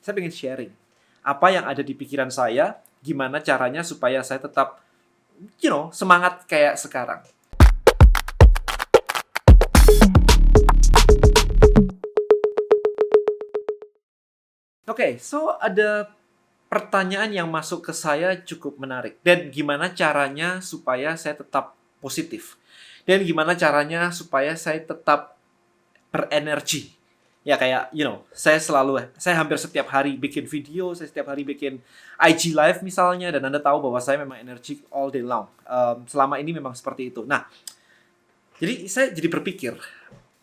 Saya pengen sharing apa yang ada di pikiran saya, gimana caranya supaya saya tetap, semangat kayak sekarang. Oke, so ada pertanyaan yang masuk ke saya cukup menarik. Dan gimana caranya supaya saya tetap positif? Dan gimana caranya supaya saya tetap berenergi? Ya kayak, saya hampir setiap hari bikin video, saya setiap hari bikin IG live misalnya, dan Anda tahu bahwa saya memang energik all day long. Selama ini memang seperti itu. Nah, jadi saya jadi berpikir,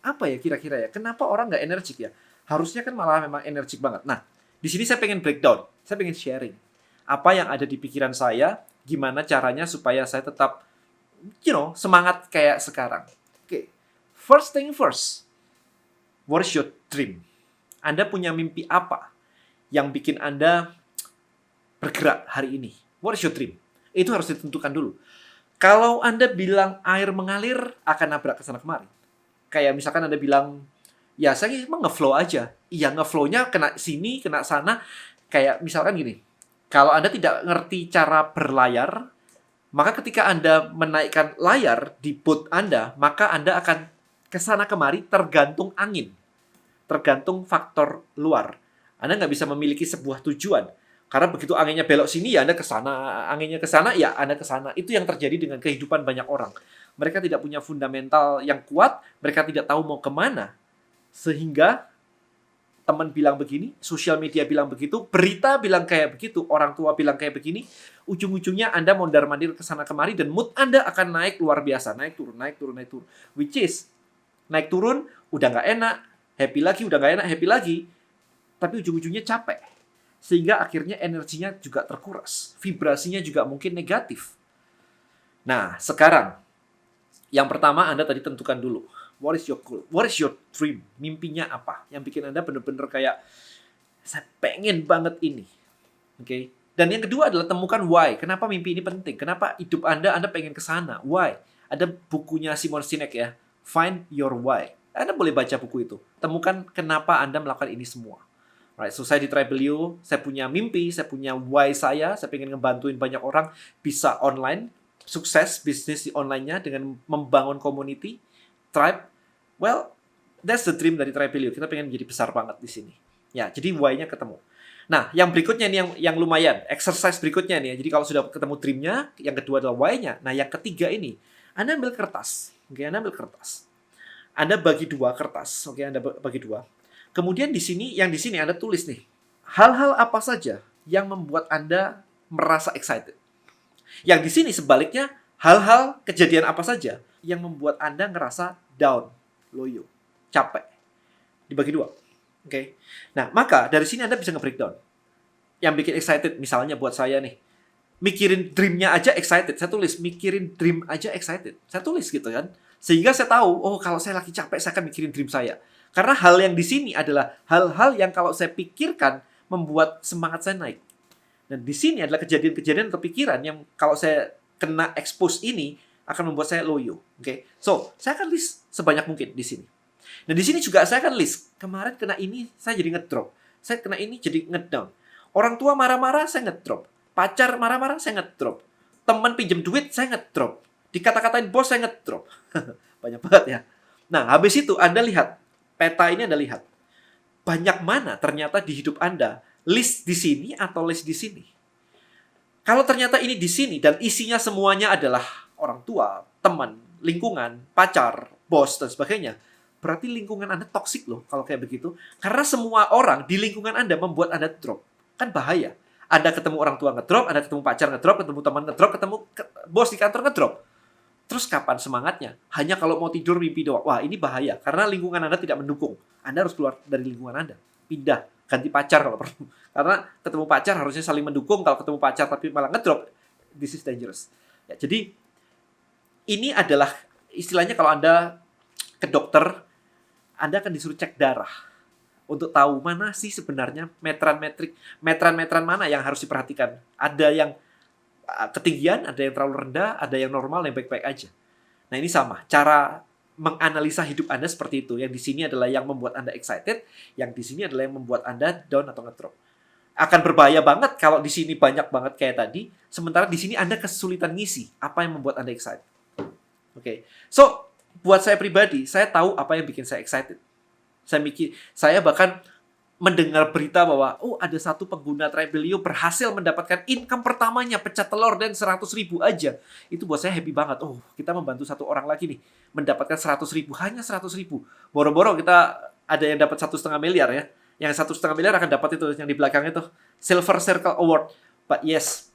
apa ya kira-kira ya, kenapa orang nggak energik ya? Harusnya kan malah memang energik banget. Nah, di sini saya pengen breakdown, saya pengen sharing. Apa yang ada di pikiran saya, gimana caranya supaya saya tetap, semangat kayak sekarang. Oke, first thing first, what is your dream? Anda punya mimpi apa yang bikin Anda bergerak hari ini? What is your dream? Itu harus ditentukan dulu. Kalau Anda bilang air mengalir, akan nabrak ke sana kemari. Kayak misalkan Anda bilang, ya saya emang nge-flow aja. Iya, nge-flow-nya kena sini, kena sana. Kayak misalkan gini, kalau Anda tidak ngerti cara berlayar, maka ketika Anda menaikkan layar di boat Anda, maka Anda akan kesana kemari tergantung angin. Tergantung faktor luar. Anda nggak bisa memiliki sebuah tujuan. Karena begitu anginnya belok sini, ya Anda ke sana. Anginnya ke sana, ya Anda ke sana. Itu yang terjadi dengan kehidupan banyak orang. Mereka tidak punya fundamental yang kuat, mereka tidak tahu mau kemana. Sehingga teman bilang begini, sosial media bilang begitu, berita bilang kayak begitu, orang tua bilang kayak begini, ujung-ujungnya Anda mondar-mandir ke sana kemari, dan mood Anda akan naik luar biasa. Naik turun, naik turun, naik turun. Which is, naik turun, udah nggak enak, happy lagi, udah nggak enak, happy lagi. Tapi ujung-ujungnya capek. Sehingga akhirnya energinya juga terkuras. Vibrasinya juga mungkin negatif. Nah, sekarang, yang pertama Anda tadi tentukan dulu. What is your goal? What is your dream? Mimpinya apa? Yang bikin Anda benar-benar kayak, saya pengen banget ini. Oke? Dan yang kedua adalah temukan why. Kenapa mimpi ini penting? Kenapa hidup Anda pengen ke sana? Why? Ada bukunya Simon Sinek ya. Find your why. Anda boleh baca buku itu. Temukan kenapa Anda melakukan ini semua. Right, so saya di Tribelio, saya punya mimpi, saya punya why saya pengen ngebantuin banyak orang bisa online, sukses bisnis di online-nya dengan membangun community, tribe. Well, that's the dream dari Tribelio. Kita pengen jadi besar banget di sini. Ya, jadi why-nya ketemu. Nah, yang berikutnya ini yang lumayan, exercise berikutnya nih. Jadi kalau sudah ketemu dream-nya, yang kedua adalah why-nya. Nah, yang ketiga ini, Anda ambil kertas. Oke, Anda ambil kertas. Anda bagi dua kertas. Oke, Anda bagi dua. Kemudian di sini Anda tulis nih, hal-hal apa saja yang membuat Anda merasa excited. Yang di sini sebaliknya, hal-hal kejadian apa saja yang membuat Anda ngerasa down, loyo, capek. Dibagi dua. Oke. Nah, maka dari sini Anda bisa nge-breakdown. Yang bikin excited, misalnya buat saya nih, mikirin dream-nya aja excited. Saya tulis, mikirin dream aja excited. Saya tulis gitu kan. Sehingga saya tahu, oh kalau saya lagi capek, saya akan mikirin dream saya. Karena hal yang di sini adalah hal-hal yang kalau saya pikirkan membuat semangat saya naik. Dan di sini adalah kejadian-kejadian atau pikiran yang kalau saya kena expose ini akan membuat saya loyo. Oke. So, saya akan list sebanyak mungkin di sini. Dan di sini juga saya akan list, kemarin kena ini saya jadi ngedrop. Saya kena ini jadi ngedown. Orang tua marah-marah saya ngedrop. Pacar marah-marah saya ngedrop. Teman pinjam duit saya ngedrop. Dikata-katain bos saya ngedrop. Banyak banget ya. Nah, habis itu Anda lihat peta ini Anda lihat. Banyak mana ternyata di hidup Anda list di sini atau list di sini. Kalau ternyata ini di sini dan isinya semuanya adalah orang tua, teman, lingkungan, pacar, bos, dan sebagainya, berarti lingkungan Anda toksik loh kalau kayak begitu. Karena semua orang di lingkungan Anda membuat Anda drop. Kan bahaya. Anda ketemu orang tua ngedrop, Anda ketemu pacar ngedrop, ketemu teman ngedrop, ketemu bos di kantor ngedrop. Terus kapan semangatnya? Hanya kalau mau tidur mimpi doang. Wah, ini bahaya. Karena lingkungan Anda tidak mendukung. Anda harus keluar dari lingkungan Anda. Pindah. Ganti pacar kalau perlu. Karena ketemu pacar harusnya saling mendukung. Kalau ketemu pacar tapi malah ngedrop, this is dangerous. Ya, jadi, ini adalah istilahnya kalau Anda ke dokter, Anda akan disuruh cek darah. Untuk tahu mana sih sebenarnya meteran mana yang harus diperhatikan. Ada yang ketinggian, ada yang terlalu rendah, ada yang normal, yang baik-baik aja. Nah, ini sama. Cara menganalisa hidup Anda seperti itu. Yang di sini adalah yang membuat Anda excited, yang di sini adalah yang membuat Anda down atau ngedrop. Akan berbahaya banget kalau di sini banyak banget kayak tadi, sementara di sini Anda kesulitan ngisi. Apa yang membuat Anda excited? Oke. So, buat saya pribadi, saya tahu apa yang bikin saya excited. Saya bahkan mendengar berita bahwa ada satu pengguna Tribelio berhasil mendapatkan income pertamanya pecah telur dan 100.000 aja. Itu buat saya happy banget. Kita membantu satu orang lagi nih mendapatkan 100.000, hanya 100.000. Boro-boro kita ada yang dapat 1,5 miliar ya. Yang 1,5 miliar akan dapat itu yang di belakang itu Silver Circle Award. But yes,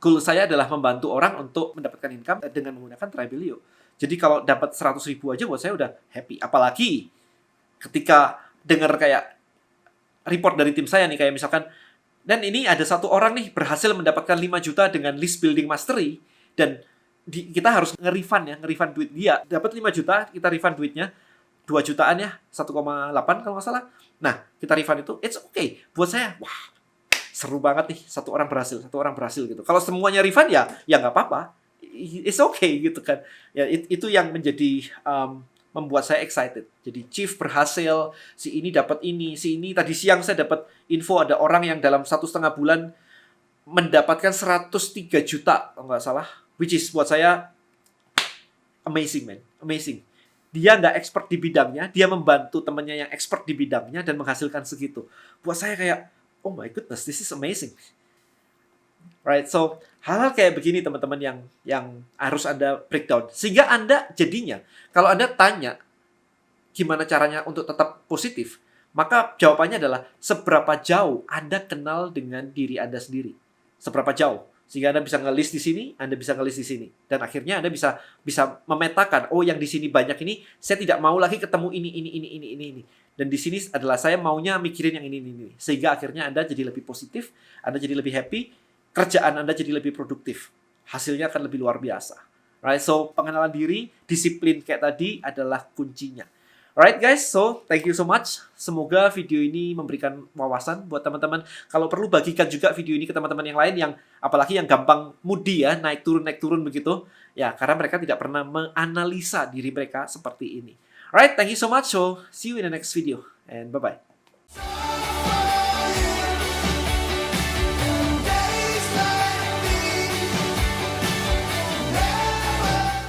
goal saya adalah membantu orang untuk mendapatkan income dengan menggunakan Tribelio. Jadi kalau dapat 100.000 aja buat saya udah happy. Apalagi ketika dengar kayak report dari tim saya nih, kayak misalkan, dan ini ada satu orang nih berhasil mendapatkan 5 juta dengan list building mastery, dan kita harus nge-refund duit dia. Dapat 5 juta, kita refund duitnya 2 jutaan ya, 1,8 kalau nggak salah. Nah, kita refund itu, it's okay. Buat saya, wah, seru banget nih, satu orang berhasil gitu. Kalau semuanya refund ya nggak apa-apa. It's okay gitu kan. Ya, itu yang menjadi membuat saya excited. Jadi Chief berhasil, si ini dapat ini, si ini tadi siang saya dapat info ada orang yang dalam 1,5 bulan mendapatkan 103 juta, kalau nggak salah. Which is buat saya amazing, man. Amazing. Dia nggak expert di bidangnya, dia membantu temannya yang expert di bidangnya dan menghasilkan segitu. Buat saya kayak, oh my goodness, this is amazing. Right, so hal-hal kayak begini teman-teman yang harus Anda breakdown. Sehingga Anda jadinya, kalau Anda tanya gimana caranya untuk tetap positif, maka jawabannya adalah seberapa jauh Anda kenal dengan diri Anda sendiri. Seberapa jauh. Sehingga Anda bisa nge-list di sini, Anda bisa nge-list di sini. Dan akhirnya Anda bisa memetakan, yang di sini banyak ini, saya tidak mau lagi ketemu ini. Dan di sini adalah saya maunya mikirin yang ini. Sehingga akhirnya Anda jadi lebih positif, Anda jadi lebih happy, kerjaan Anda jadi lebih produktif. Hasilnya akan lebih luar biasa. Right? So, pengenalan diri, disiplin kayak tadi adalah kuncinya. Alright guys, so thank you so much. Semoga video ini memberikan wawasan buat teman-teman. Kalau perlu bagikan juga video ini ke teman-teman yang lain yang apalagi yang gampang moody ya, naik turun begitu. Ya, karena mereka tidak pernah menganalisa diri mereka seperti ini. Alright, thank you so much. So, see you in the next video and bye-bye.